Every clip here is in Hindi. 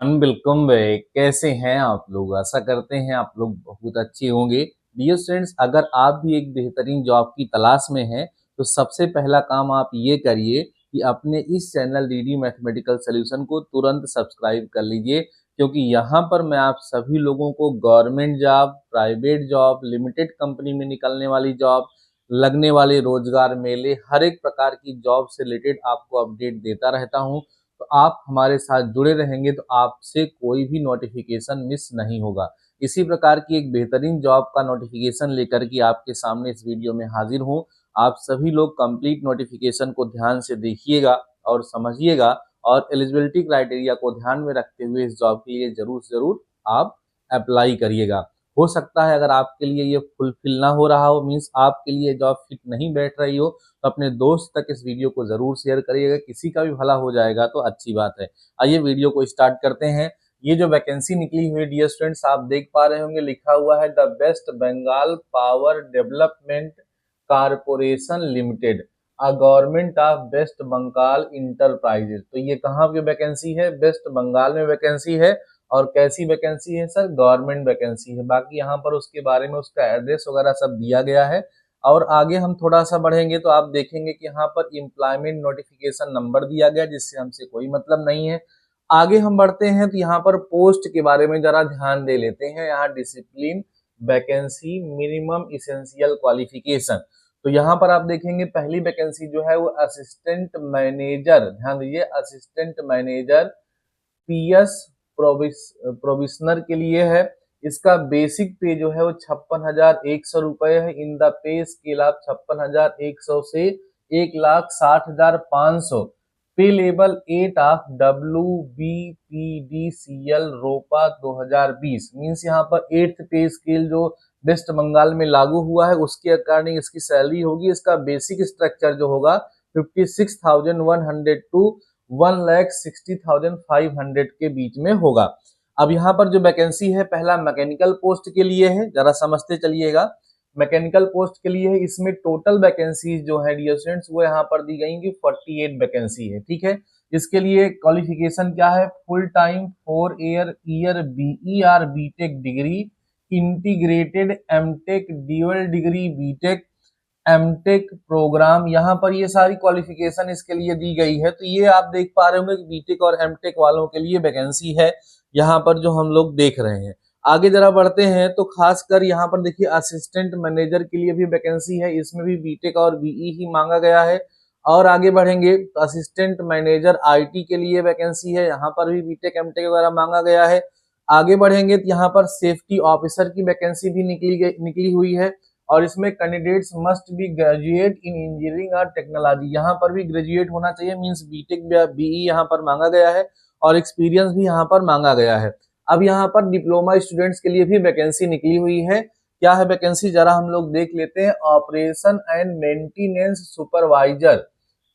Welcome back. कैसे हैं आप लोग? आशा करते हैं आप लोग बहुत अच्छे होंगे। डियर स्टूडेंट्स, अगर आप भी एक बेहतरीन जॉब की तलाश में हैं तो सबसे पहला काम आप ये करिए कि अपने इस चैनल डीडी मैथमेटिकल सॉल्यूशन को तुरंत सब्सक्राइब कर लीजिए, क्योंकि यहाँ पर मैं आप सभी लोगों को government job, private job, limited company में निकलने वाली जॉब, लगने वाले रोजगार मेले, हर एक प्रकार की जॉब से रिलेटेड आपको अपडेट देता रहता हूँ। तो आप हमारे साथ जुड़े रहेंगे तो आपसे कोई भी नोटिफिकेशन मिस नहीं होगा। इसी प्रकार की एक बेहतरीन जॉब का नोटिफिकेशन लेकर के आपके सामने इस वीडियो में हाजिर हूँ। आप सभी लोग कंप्लीट नोटिफिकेशन को ध्यान से देखिएगा और समझिएगा, और एलिजिबिलिटी क्राइटेरिया को ध्यान में रखते हुए इस जॉब के लिए जरूर से जरूर आप अप्लाई करिएगा। हो सकता है अगर आपके लिए ये फुलफिल ना हो रहा हो, मीन्स आपके लिए जॉब फिट नहीं बैठ रही हो, तो अपने दोस्त तक इस वीडियो को जरूर शेयर करिएगा। किसी का भी भला हो जाएगा तो अच्छी बात है। आइए वीडियो को स्टार्ट करते हैं। ये जो वैकेंसी निकली हुई डियर स्टूडेंट्स, आप देख पा रहे होंगे, लिखा हुआ है the West Bengal power development corporation limited, a government of West Bengal enterprises. तो ये कहाँ पे वैकेंसी है? वेस्ट बंगाल में वैकेंसी है। और कैसी वैकेंसी है सर? गवर्नमेंट वैकेंसी है। बाकी यहाँ पर उसके बारे में उसका एड्रेस वगैरह सब दिया गया है। और आगे हम थोड़ा सा बढ़ेंगे तो आप देखेंगे कि यहाँ पर एम्प्लॉयमेंट नोटिफिकेशन नंबर दिया गया, जिससे हमसे कोई मतलब नहीं है। आगे हम बढ़ते हैं तो यहाँ पर पोस्ट के बारे में जरा ध्यान दे लेते हैं। यहाँ discipline, vacancy, minimum essential qualification. तो यहाँ पर आप देखेंगे पहली वैकेंसी जो है वो असिस्टेंट मैनेजर, ध्यान दीजिए, असिस्टेंट मैनेजर पीएस प्रोविशनर के लिए है। इसका बेसिक पे जो है वो 56,100 रुपए है। In the pay scale of 56,100 से 1,60,500। पे लेवल 8 ऑफ WBPDCL रोपा 2020, मीन्स यहाँ पर 8th पे स्केल जो वेस्ट बंगाल में लागू हुआ है उसके अकॉर्डिंग इसकी सैलरी होगी। इसका बेसिक स्ट्रक्चर जो होगा 56,100 टू 1,60,500 के बीच में होगा। अब यहाँ पर जो वैकेंसी है पहला मैकेनिकल पोस्ट के लिए है, जरा समझते चलिएगा। मैकेनिकल पोस्ट के लिए है, इसमें टोटल वैकेंसी जो है डियर स्टूडेंट्स वो यहाँ पर दी गई कि 48 वैकेंसी है, ठीक है। इसके लिए क्वालिफिकेशन क्या है? फुल टाइम 4 ईयर बीई और BTech degree, integrated MTech, dual degree BTech, MTech programme, यहाँ पर ये सारी क्वालिफिकेशन इसके लिए दी गई है। तो ये आप देख पा रहे होंगे कि बीटेक और एमटेक वालों के लिए वैकेंसी है यहाँ पर जो हम लोग देख रहे हैं। आगे जरा बढ़ते हैं तो खासकर यहाँ पर देखिए असिस्टेंट मैनेजर के लिए भी वैकेंसी है, इसमें भी बीटेक और बीई ही मांगा गया है। और आगे बढ़ेंगे तो असिस्टेंट मैनेजर आईटी के लिए वैकेंसी है, यहाँ पर भी बीटेक एमटेक वगैरह मांगा गया है। आगे बढ़ेंगे तो यहाँ पर सेफ्टी ऑफिसर की वैकेंसी भी निकली हुई है, और इसमें candidates must be graduate in engineering और टेक्नोलॉजी, यहाँ पर भी ग्रेजुएट होना चाहिए, मींस बीटेक बीई यहाँ पर मांगा गया है, और एक्सपीरियंस भी यहाँ पर मांगा गया है। अब यहाँ पर डिप्लोमा स्टूडेंट्स के लिए भी वैकेंसी निकली हुई है। क्या है वैकेंसी जरा हम लोग देख लेते हैं। ऑपरेशन एंड मेंटेनेंस सुपरवाइजर,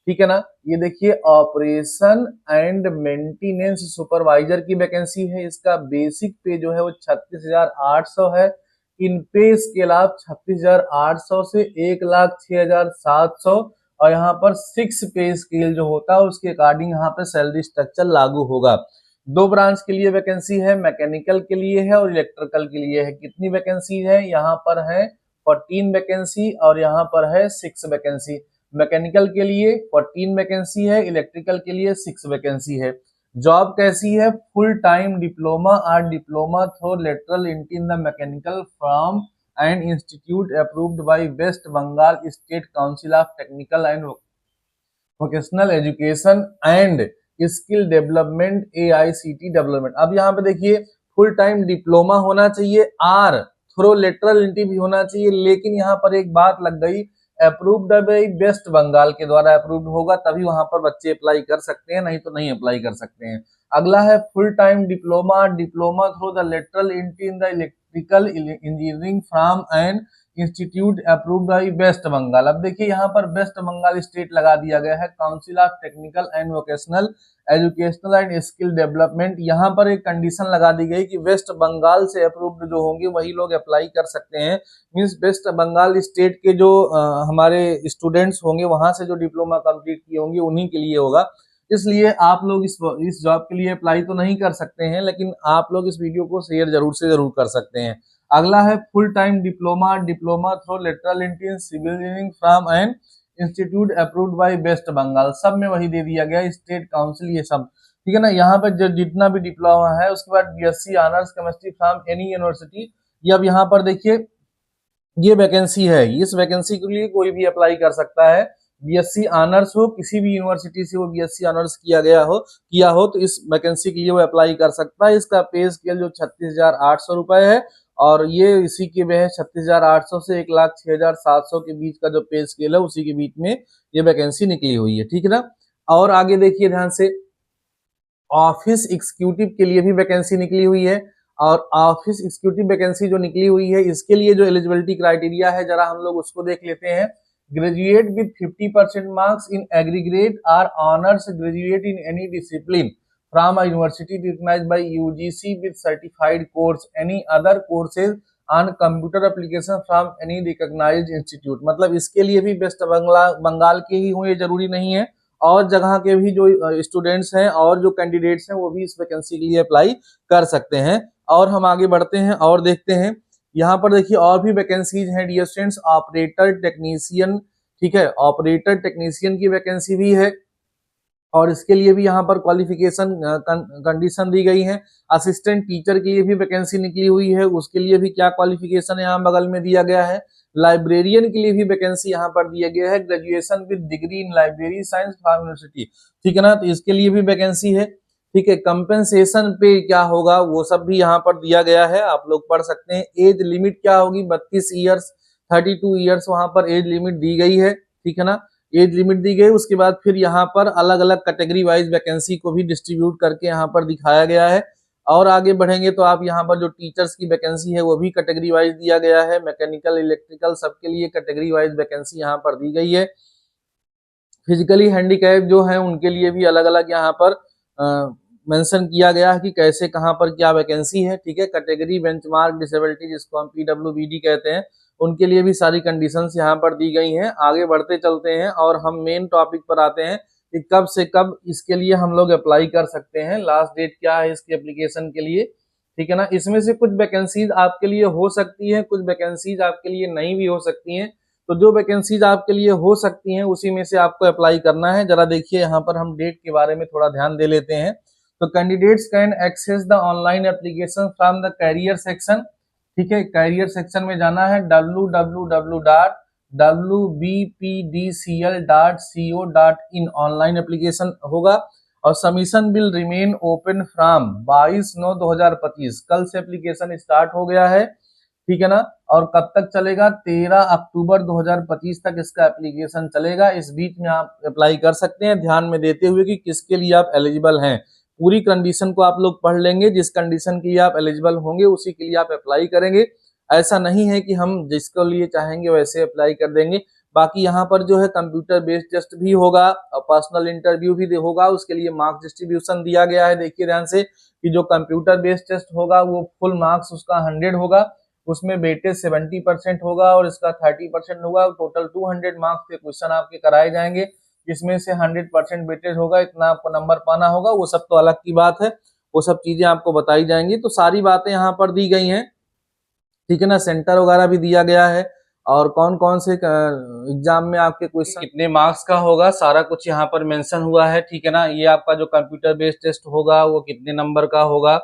ठीक है ना। ये देखिए ऑपरेशन एंड मेंटेनेंस सुपरवाइजर की वैकेंसी है। इसका बेसिक पे जो है वो 36,800 है। इन पे स्केल आप 36,800 से 1,06,700, और यहाँ पर 6 पे स्केल जो होता है उसके अकॉर्डिंग यहाँ पे सैलरी स्ट्रक्चर लागू होगा। दो ब्रांच के लिए वैकेंसी है, मैकेनिकल के लिए है और इलेक्ट्रिकल के लिए है। कितनी वैकेंसी है? यहाँ पर है 14 वैकेंसी और यहाँ पर है 6 वैकेंसी। मैकेनिकल के लिए 14 वैकेंसी है, इलेक्ट्रिकल के लिए 6 वैकेंसी है। जॉब कैसी है? फुल टाइम डिप्लोमा और diploma through lateral entry in the mechanical from and institute approved by West Bengal state council of technical and vocational education and skill development AICT development. अब यहाँ पे देखिए फुल टाइम डिप्लोमा होना चाहिए और थ्रो लेटरल एंट्री भी होना चाहिए, लेकिन यहाँ पर एक बात लग गई, अप्रूव्ड बाय वेस्ट बंगाल के द्वारा अप्रूव्ड होगा तभी वहां पर बच्चे अप्लाई कर सकते हैं, नहीं तो नहीं अप्लाई कर सकते हैं। अगला है full time diploma, diploma through the lateral entry in the electrical engineering from and institute approved by West Bengal. अब देखिए यहाँ पर वेस्ट बंगाल स्टेट लगा दिया गया है, council of technical and vocational educational and skill development. यहाँ पर एक कंडीशन लगा दी गई कि वेस्ट बंगाल से अप्रूव्ड जो होंगे वही लोग अप्लाई कर सकते हैं। मींस वेस्ट बंगाल स्टेट के जो हमारे स्टूडेंट्स होंगे वहां से जो डिप्लोमा कंप्लीट किए होंगे उन्हीं के लिए होगा। इसलिए आप लोग इस जॉब के लिए अप्लाई तो नहीं कर सकते हैं, लेकिन आप लोग इस वीडियो को शेयर जरूर से जरूर कर सकते हैं। अगला है full time diploma through lateral entry in civil engineering from an institute approved by West Bengal. सब में वही दे दिया गया, स्टेट काउंसिल, ये सब ठीक है ना। यहाँ पे जितना भी डिप्लोमा है, उसके बाद BSc honours chemistry from any university. ये अब यहाँ पर देखिए ये वैकेंसी है, इस वैकेंसी के लिए कोई भी अप्लाई कर सकता है। बीएससी ऑनर्स हो, किसी भी यूनिवर्सिटी से वो बीएससी ऑनर्स किया हो तो इस वैकेंसी के लिए वो अप्लाई कर सकता है। इसका पे स्केल जो 36,800 रुपए है, और ये इसी के में है 36,800 से 1,06,700 के बीच का जो पे स्केल है, उसी के बीच में ये वैकेंसी निकली हुई है, ठीक है ना। और आगे देखिए ध्यान से, ऑफिस एग्जीक्यूटिव के लिए भी वैकेंसी निकली हुई है। और ऑफिस एग्जीक्यूटिव वैकेंसी जो निकली हुई है, इसके लिए जो एलिजिबिलिटी क्राइटेरिया है, जरा हम लोग उसको देख लेते हैं। Graduate with 50% marks in aggregate और honours graduate in any discipline from a university recognised by UGC with certified course any other courses on computer application from any recognised institute. मतलब इसके लिए भी वेस्ट बंगाल के ही हों ये जरूरी नहीं है, और जगह के भी जो स्टूडेंट्स हैं और जो कैंडिडेट्स हैं वो भी इस वैकेंसी के लिए अप्लाई कर सकते हैं। और हम आगे बढ़ते हैं और देखते हैं, यहाँ पर देखिए और भी वैकेंसीज हैं डियर स्टूडेंट्स। ऑपरेटर टेक्नीशियन, ठीक है, ऑपरेटर टेक्नीशियन की वैकेंसी भी है, और इसके लिए भी यहाँ पर क्वालिफिकेशन कंडीशन दी गई है। असिस्टेंट टीचर के लिए भी वैकेंसी निकली हुई है, उसके लिए भी क्या क्वालिफिकेशन यहाँ बगल में दिया गया है। लाइब्रेरियन के लिए भी वैकेंसी यहाँ पर दिया गया है, graduation with degree in library science from university, ठीक है ना, तो इसके लिए भी वैकेंसी है, ठीक है। कंपेंसेशन पे क्या होगा वो सब भी यहाँ पर दिया गया है, आप लोग पढ़ सकते हैं। एज लिमिट क्या होगी, 32 ईयर्स, 32 ईयर्स वहां पर एज लिमिट दी गई है, ठीक है ना, एज लिमिट दी गई। उसके बाद फिर यहाँ पर अलग अलग कैटेगरी वाइज वैकेंसी को भी डिस्ट्रीब्यूट करके यहाँ पर दिखाया गया है। और आगे बढ़ेंगे तो आप यहाँ पर जो टीचर्स की वैकेंसी है वो भी कैटेगरी वाइज दिया गया है, मैकेनिकल इलेक्ट्रिकल सबके लिए कैटेगरी वाइज वैकेंसी यहाँ पर दी गई है। फिजिकली हैंडीकैप जो है उनके लिए भी अलग अलग यहाँ पर मेंशन किया गया है कि कैसे कहाँ पर क्या वैकेंसी है, ठीक है। कैटेगरी बेंचमार्क डिसेबिलिटी जिसको हम पीडब्ल्यूबीडी कहते हैं, उनके लिए भी सारी कंडीशंस यहाँ पर दी गई हैं। आगे बढ़ते चलते हैं और हम मेन टॉपिक पर आते हैं कि कब से कब इसके लिए हम लोग अप्लाई कर सकते हैं, लास्ट डेट क्या है इसकी एप्लीकेशन के लिए, ठीक है ना। इसमें से कुछ वैकेंसीज आपके लिए हो सकती है, कुछ वैकेंसीज आपके लिए नहीं भी हो सकती हैं। तो जो वैकेंसीज आपके लिए हो सकती हैं उसी में से आपको अप्लाई करना है। जरा देखिए यहाँ पर हम डेट के बारे में थोड़ा ध्यान दे लेते हैं। तो candidates can access the online application from the career section, ठीक है। कैरियर सेक्शन में जाना है, www.wbpdcl.co.in ऑनलाइन एप्लीकेशन होगा। और submission will remain open from 22/9/2025, कल से एप्लीकेशन स्टार्ट हो गया है, ठीक है ना। और कब तक चलेगा, 13 अक्टूबर 2025 तक इसका एप्लीकेशन चलेगा। इस बीच में आप अप्लाई कर सकते हैं, ध्यान में देते हुए कि किसके लिए आप एलिजिबल हैं। पूरी कंडीशन को आप लोग पढ़ लेंगे, जिस कंडीशन के लिए आप एलिजिबल होंगे उसी के लिए आप अप्लाई करेंगे। ऐसा नहीं है कि हम जिसके लिए चाहेंगे वैसे अप्लाई कर देंगे। बाकी यहाँ पर जो है कंप्यूटर बेस्ड टेस्ट भी होगा और पर्सनल इंटरव्यू भी होगा, उसके लिए मार्क्स डिस्ट्रीब्यूशन दिया गया है। देखिए ध्यान से कि जो कंप्यूटर बेस्ड टेस्ट होगा वो फुल मार्क्स उसका 100 होगा, उसमें वेटेज 70% होगा और इसका 30% होगा। टोटल 200 मार्क्स के क्वेश्चन आपके कराए जाएंगे, जिसमें से 100% वेटेज होगा, इतना आपको नंबर पाना होगा। वो सब तो अलग की बात है, वो सब चीजें आपको बताई जाएंगी। तो सारी बातें यहाँ पर दी गई हैं, ठीक है ना। सेंटर वगैरह भी दिया गया है और कौन कौन से एग्जाम में आपके क्वेश्चन कितने मार्क्स का होगा, सारा कुछ यहाँ पर मेंशन हुआ है, ठीक है ना। ये आपका जो कंप्यूटर बेस्ड टेस्ट होगा वो कितने नंबर का होगा,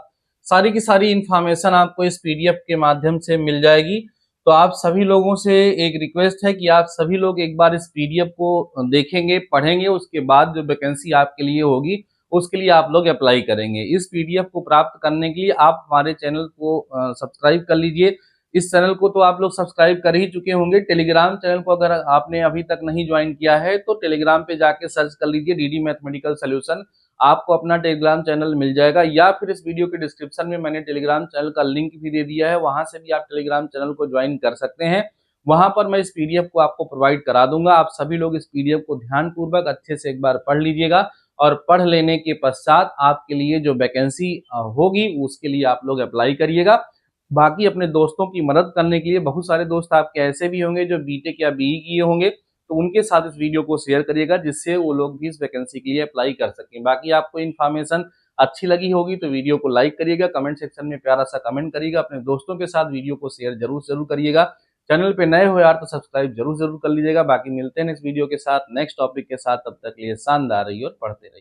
सारी की सारी इंफॉर्मेशन आपको इस पीडीएफ के माध्यम से मिल जाएगी। तो आप सभी लोगों से एक रिक्वेस्ट है कि आप सभी लोग एक बार इस पीडीएफ को देखेंगे, पढ़ेंगे, उसके बाद जो वैकेंसी आपके लिए होगी उसके लिए आप लोग अप्लाई करेंगे। इस पीडीएफ को प्राप्त करने के लिए आप हमारे चैनल को सब्सक्राइब कर लीजिए। इस चैनल को तो आप लोग सब्सक्राइब कर ही चुके होंगे। टेलीग्राम चैनल को अगर आपने अभी तक नहीं ज्वाइन किया है तो टेलीग्राम पे जाके सर्च कर लीजिए डीडी मैथमेटिकल सॉल्यूशन, आपको अपना टेलीग्राम चैनल मिल जाएगा। या फिर इस वीडियो के डिस्क्रिप्शन में मैंने टेलीग्राम चैनल का लिंक भी दे दिया है, वहां से भी आप टेलीग्राम चैनल को ज्वाइन कर सकते हैं। वहां पर मैं इस पीडीएफ को आपको प्रोवाइड करा दूंगा। आप सभी लोग इस पीडीएफ को ध्यानपूर्वक अच्छे से एक बार पढ़ लीजिएगा और पढ़ लेने के पश्चात आपके लिए जो वैकेंसी होगी उसके लिए आप लोग अप्लाई करिएगा। बाकी अपने दोस्तों की मदद करने के लिए, बहुत सारे दोस्त आपके ऐसे भी होंगे जो बीटेक या बीई किए होंगे, तो उनके साथ इस वीडियो को शेयर करिएगा, जिससे वो लोग भी इस वैकेंसी के लिए अप्लाई कर सकें। बाकी आपको इन्फॉर्मेशन अच्छी लगी होगी तो वीडियो को लाइक करिएगा, कमेंट सेक्शन में प्यारा सा कमेंट करिएगा, अपने दोस्तों के साथ वीडियो को शेयर जरूर करिएगा। चैनल पे नए हो यार तो सब्सक्राइब जरूर कर लीजिएगा। बाकी मिलते हैं नेक्स्ट वीडियो के साथ, नेक्स्ट टॉपिक के साथ, तब तक के लिए शानदार रहिए और पढ़ते रहिए।